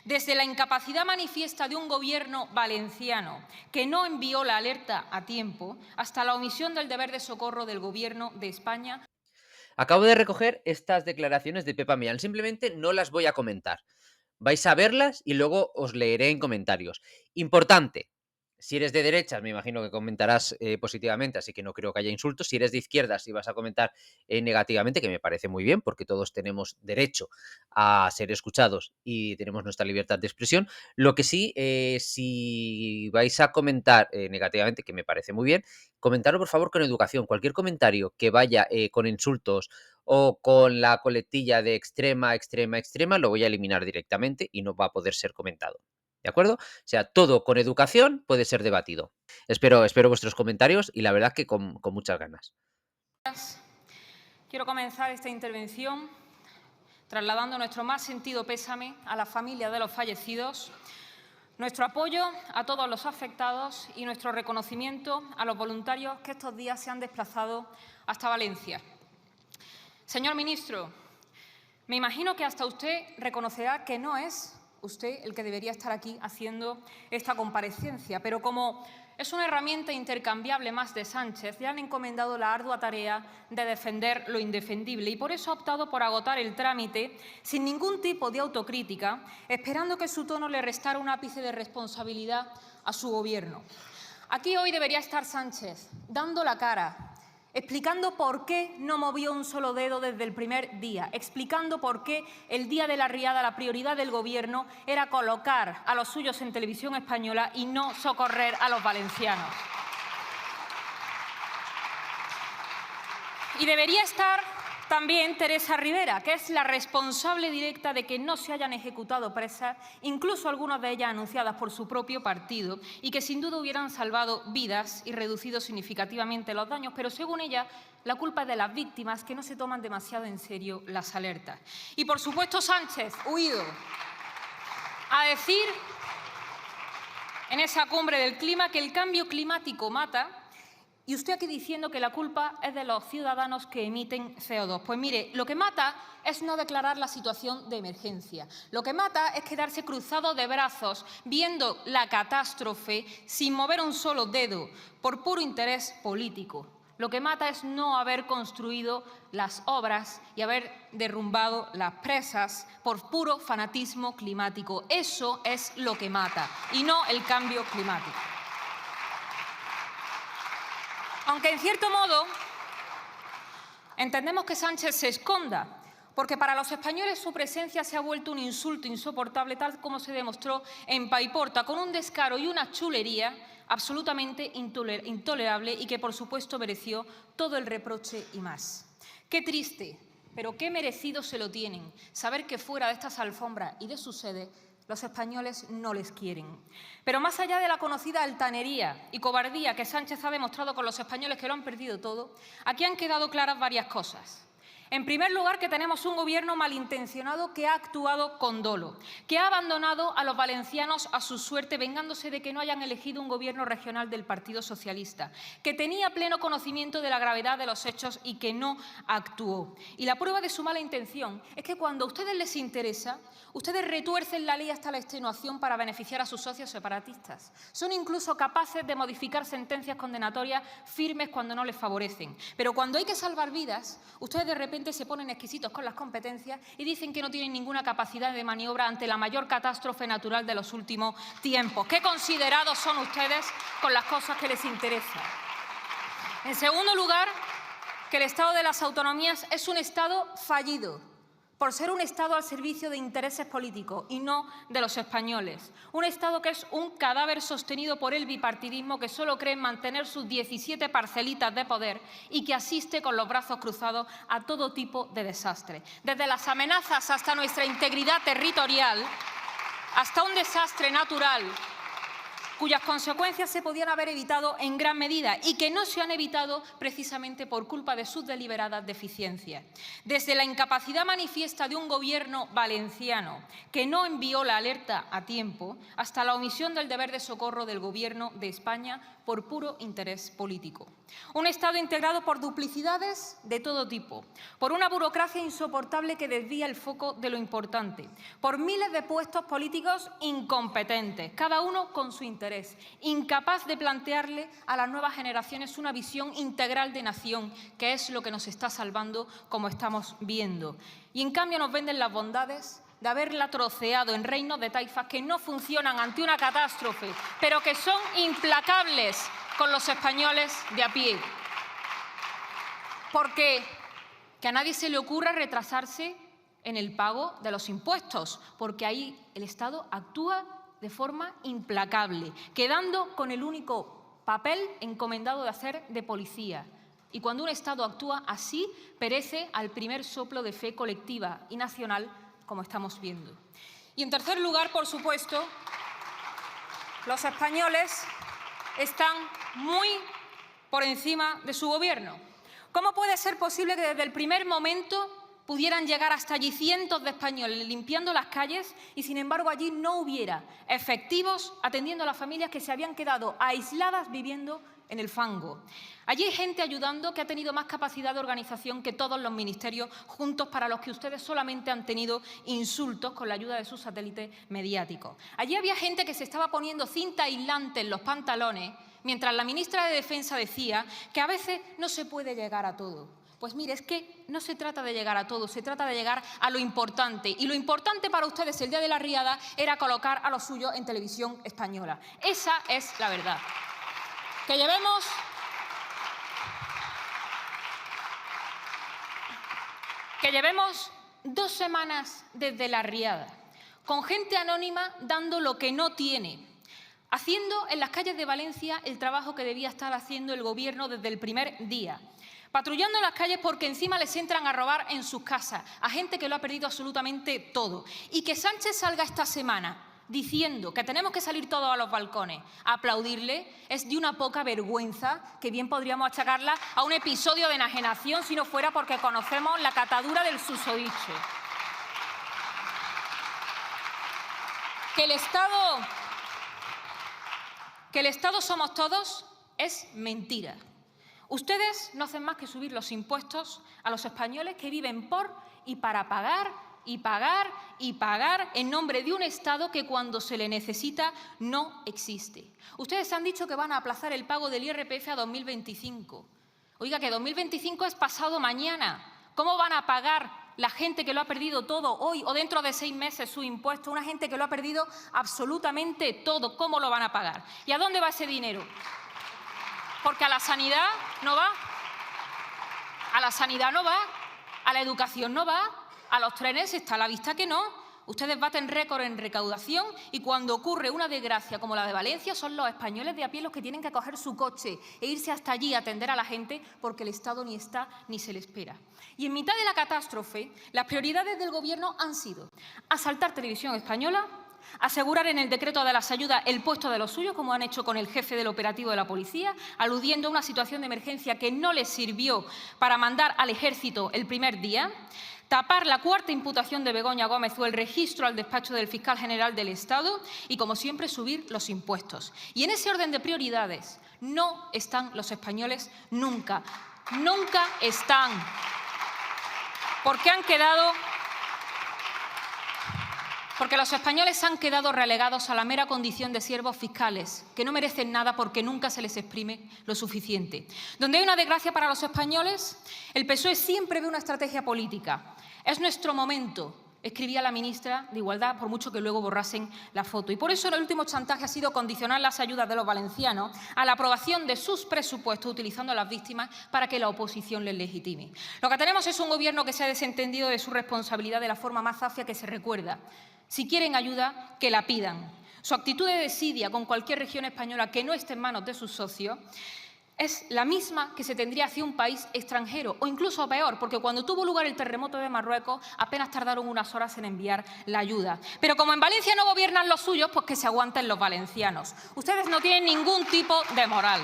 Desde la incapacidad manifiesta de un gobierno valenciano que no envió la alerta a tiempo, hasta la omisión del deber de socorro del Gobierno de España. Acabo de recoger estas declaraciones de Pepa Millán, simplemente no las voy a comentar. Vais a verlas y luego os leeré en comentarios. Importante, si eres de derechas, me imagino que comentarás positivamente, así que no creo que haya insultos. Si eres de izquierdas, si vas a comentar negativamente, que me parece muy bien, porque todos tenemos derecho a ser escuchados y tenemos nuestra libertad de expresión. Lo que sí, si vais a comentar negativamente, que me parece muy bien, comentarlo por favor con educación. Cualquier comentario que vaya con insultos o con la coletilla de extrema, extrema, extrema, lo voy a eliminar directamente y no va a poder ser comentado. ¿De acuerdo? O sea, todo con educación puede ser debatido. Espero vuestros comentarios y la verdad que con muchas ganas. Quiero comenzar esta intervención trasladando nuestro más sentido pésame a la familia de los fallecidos, nuestro apoyo a todos los afectados y nuestro reconocimiento a los voluntarios que estos días se han desplazado hasta Valencia. Señor ministro, me imagino que hasta usted reconocerá que no es usted el que debería estar aquí haciendo esta comparecencia, pero como es una herramienta intercambiable más de Sánchez, le han encomendado la ardua tarea de defender lo indefendible y por eso ha optado por agotar el trámite sin ningún tipo de autocrítica, esperando que su tono le restara un ápice de responsabilidad a su Gobierno. Aquí hoy debería estar Sánchez, dando la cara, explicando por qué no movió un solo dedo desde el primer día, explicando por qué el día de la riada la prioridad del Gobierno era colocar a los suyos en Televisión Española y no socorrer a los valencianos. Y debería estar también Teresa Rivera, que es la responsable directa de que no se hayan ejecutado presas, incluso algunas de ellas anunciadas por su propio partido, y que sin duda hubieran salvado vidas y reducido significativamente los daños, pero según ella, la culpa es de las víctimas que no se toman demasiado en serio las alertas. Y por supuesto Sánchez, huido a decir en esa cumbre del clima que el cambio climático mata. Y usted aquí diciendo que la culpa es de los ciudadanos que emiten CO2. Pues mire, lo que mata es no declarar la situación de emergencia. Lo que mata es quedarse cruzado de brazos viendo la catástrofe sin mover un solo dedo por puro interés político. Lo que mata es no haber construido las obras y haber derrumbado las presas por puro fanatismo climático. Eso es lo que mata y no el cambio climático. Aunque, en cierto modo, entendemos que Sánchez se esconda, porque para los españoles su presencia se ha vuelto un insulto insoportable, tal como se demostró en Paiporta, con un descaro y una chulería absolutamente intolerable y que, por supuesto, mereció todo el reproche y más. Qué triste, pero qué merecido se lo tienen saber que fuera de estas alfombras y de su sede los españoles no les quieren. Pero más allá de la conocida altanería y cobardía que Sánchez ha demostrado con los españoles que lo han perdido todo, aquí han quedado claras varias cosas. En primer lugar, que tenemos un Gobierno malintencionado que ha actuado con dolo, que ha abandonado a los valencianos a su suerte, vengándose de que no hayan elegido un Gobierno regional del Partido Socialista, que tenía pleno conocimiento de la gravedad de los hechos y que no actuó. Y la prueba de su mala intención es que cuando a ustedes les interesa, ustedes retuercen la ley hasta la extenuación para beneficiar a sus socios separatistas. Son incluso capaces de modificar sentencias condenatorias firmes cuando no les favorecen. Pero cuando hay que salvar vidas, ustedes de repente se ponen exquisitos con las competencias y dicen que no tienen ninguna capacidad de maniobra ante la mayor catástrofe natural de los últimos tiempos. ¿Qué considerados son ustedes con las cosas que les interesan? En segundo lugar, que el Estado de las autonomías es un Estado fallido, por ser un Estado al servicio de intereses políticos y no de los españoles. Un Estado que es un cadáver sostenido por el bipartidismo que solo cree en mantener sus 17 parcelitas de poder y que asiste con los brazos cruzados a todo tipo de desastre. Desde las amenazas hasta nuestra integridad territorial, hasta un desastre natural cuyas consecuencias se podían haber evitado en gran medida y que no se han evitado precisamente por culpa de sus deliberadas deficiencias. Desde la incapacidad manifiesta de un Gobierno valenciano que no envió la alerta a tiempo, hasta la omisión del deber de socorro del Gobierno de España por puro interés político. Un Estado integrado por duplicidades de todo tipo, por una burocracia insoportable que desvía el foco de lo importante, por miles de puestos políticos incompetentes, cada uno con su interés, incapaz de plantearle a las nuevas generaciones una visión integral de nación, que es lo que nos está salvando, como estamos viendo. Y en cambio nos venden las bondades de haberla troceado en reinos de taifas que no funcionan ante una catástrofe, pero que son implacables con los españoles de a pie. Porque que a nadie se le ocurra retrasarse en el pago de los impuestos, porque ahí el Estado actúa de forma implacable, quedando con el único papel encomendado de hacer de policía. Y cuando un Estado actúa así, perece al primer soplo de fe colectiva y nacional, como estamos viendo. Y en tercer lugar, por supuesto, los españoles están muy por encima de su Gobierno. ¿Cómo puede ser posible que desde el primer momento pudieran llegar hasta allí cientos de españoles limpiando las calles y, sin embargo, allí no hubiera efectivos atendiendo a las familias que se habían quedado aisladas viviendo en el fango? Allí hay gente ayudando que ha tenido más capacidad de organización que todos los ministerios juntos, para los que ustedes solamente han tenido insultos con la ayuda de sus satélites mediáticos. Allí había gente que se estaba poniendo cinta aislante en los pantalones, mientras la ministra de Defensa decía que a veces no se puede llegar a todo. Pues mire, es que no se trata de llegar a todo, se trata de llegar a lo importante. Y lo importante para ustedes el día de la riada era colocar a los suyos en televisión española. Esa es la verdad. Que llevemos 2 semanas desde la riada, con gente anónima dando lo que no tiene, haciendo en las calles de Valencia el trabajo que debía estar haciendo el Gobierno desde el primer día, patrullando en las calles porque encima les entran a robar en sus casas, a gente que lo ha perdido absolutamente todo. Y que Sánchez salga esta semana diciendo que tenemos que salir todos a los balcones a aplaudirle es de una poca vergüenza, que bien podríamos achacarla a un episodio de enajenación si no fuera porque conocemos la catadura del susodicho. Que el Estado somos todos es mentira. Ustedes no hacen más que subir los impuestos a los españoles que viven por y para pagar y pagar y pagar en nombre de un Estado que cuando se le necesita no existe. Ustedes han dicho que van a aplazar el pago del IRPF a 2025. Oiga, que 2025 es pasado mañana. ¿Cómo van a pagar la gente que lo ha perdido todo hoy o dentro de 6 meses su impuesto? Una gente que lo ha perdido absolutamente todo. ¿Cómo lo van a pagar? ¿Y a dónde va ese dinero? Porque a la sanidad no va, a la sanidad no va, a la educación no va, a los trenes está a la vista que no. Ustedes baten récord en recaudación y cuando ocurre una desgracia como la de Valencia son los españoles de a pie los que tienen que coger su coche e irse hasta allí a atender a la gente porque el Estado ni está ni se le espera. Y en mitad de la catástrofe, las prioridades del Gobierno han sido asaltar Televisión Española, asegurar en el decreto de las ayudas el puesto de los suyos, como han hecho con el jefe del operativo de la policía, aludiendo a una situación de emergencia que no les sirvió para mandar al ejército el primer día, tapar la 4ª imputación de Begoña Gómez o el registro al despacho del fiscal general del Estado y, como siempre, subir los impuestos. Y en ese orden de prioridades no están los españoles nunca. Nunca están. Porque los españoles han quedado relegados a la mera condición de siervos fiscales, que no merecen nada porque nunca se les exprime lo suficiente. Donde hay una desgracia para los españoles, el PSOE siempre ve una estrategia política. Es nuestro momento, escribía la ministra de Igualdad, por mucho que luego borrasen la foto. Y por eso el último chantaje ha sido condicionar las ayudas de los valencianos a la aprobación de sus presupuestos, utilizando a las víctimas para que la oposición les legitime. Lo que tenemos es un Gobierno que se ha desentendido de su responsabilidad de la forma más zafia que se recuerda. Si quieren ayuda, que la pidan. Su actitud de desidia con cualquier región española que no esté en manos de sus socios es la misma que se tendría hacia un país extranjero, o incluso peor, porque cuando tuvo lugar el terremoto de Marruecos apenas tardaron unas horas en enviar la ayuda. Pero como en Valencia no gobiernan los suyos, pues que se aguanten los valencianos. Ustedes no tienen ningún tipo de moral.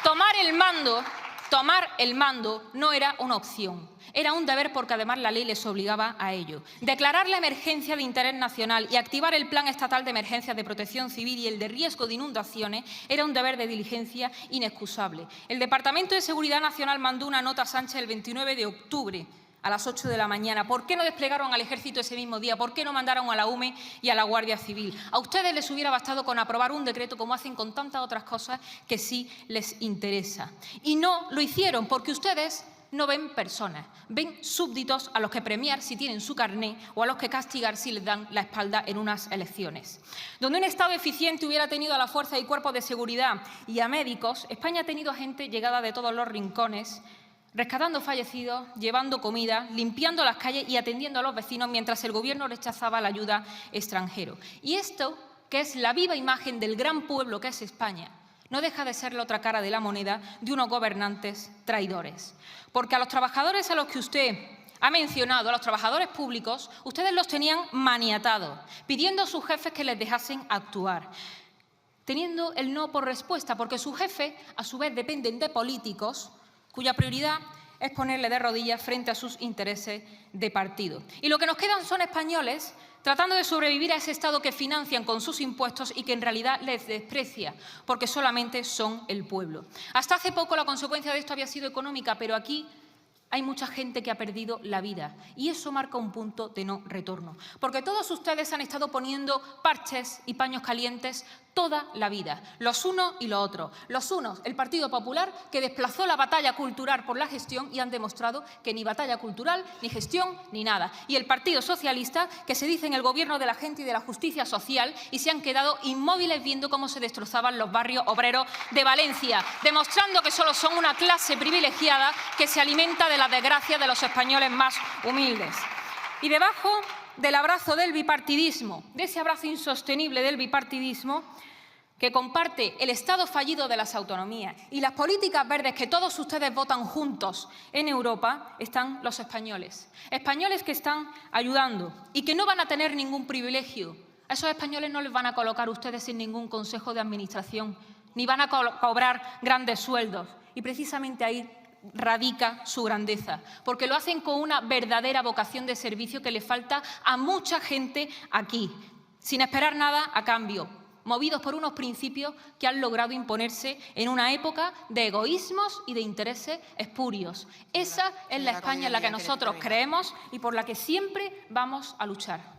Tomar el mando no era una opción. Era un deber porque además la ley les obligaba a ello. Declarar la emergencia de interés nacional y activar el Plan Estatal de Emergencias de Protección Civil y el de riesgo de inundaciones era un deber de diligencia inexcusable. El Departamento de Seguridad Nacional mandó una nota a Sánchez el 29 de octubre a las 8 de la mañana. ¿Por qué no desplegaron al Ejército ese mismo día? ¿Por qué no mandaron a la UME y a la Guardia Civil? A ustedes les hubiera bastado con aprobar un decreto, como hacen con tantas otras cosas que sí les interesa. Y no lo hicieron porque ustedes no ven personas, ven súbditos a los que premiar si tienen su carné o a los que castigar si les dan la espalda en unas elecciones. Donde un Estado eficiente hubiera tenido a la fuerza y cuerpos de seguridad y a médicos, España ha tenido gente llegada de todos los rincones, rescatando fallecidos, llevando comida, limpiando las calles y atendiendo a los vecinos mientras el Gobierno rechazaba la ayuda extranjera. Y esto, que es la viva imagen del gran pueblo que es España, no deja de ser la otra cara de la moneda de unos gobernantes traidores. Porque a los trabajadores a los que usted ha mencionado, a los trabajadores públicos, ustedes los tenían maniatados, pidiendo a sus jefes que les dejasen actuar, teniendo el no por respuesta, porque sus jefes, a su vez, dependen de políticos cuya prioridad es ponerle de rodillas frente a sus intereses de partido. Y lo que nos quedan son españoles tratando de sobrevivir a ese Estado que financian con sus impuestos y que en realidad les desprecia, porque solamente son el pueblo. Hasta hace poco la consecuencia de esto había sido económica, pero aquí hay mucha gente que ha perdido la vida y eso marca un punto de no retorno. Porque todos ustedes han estado poniendo parches y paños calientes toda la vida, los unos y los otros. Los unos, el Partido Popular, que desplazó la batalla cultural por la gestión y han demostrado que ni batalla cultural, ni gestión, ni nada. Y el Partido Socialista, que se dice en el gobierno de la gente y de la justicia social y se han quedado inmóviles viendo cómo se destrozaban los barrios obreros de Valencia, demostrando que solo son una clase privilegiada que se alimenta de la desgracia de los españoles más humildes. Y debajo del abrazo del bipartidismo, de ese abrazo insostenible del bipartidismo, que comparte el Estado fallido de las autonomías y las políticas verdes que todos ustedes votan juntos en Europa, están los españoles. Españoles que están ayudando y que no van a tener ningún privilegio. A esos españoles no les van a colocar ustedes sin ningún consejo de administración, ni van a cobrar grandes sueldos. Y precisamente ahí radica su grandeza, porque lo hacen con una verdadera vocación de servicio que le falta a mucha gente aquí, sin esperar nada a cambio, movidos por unos principios que han logrado imponerse en una época de egoísmos y de intereses espurios. Esa es la España en la que nosotros creemos y por la que siempre vamos a luchar.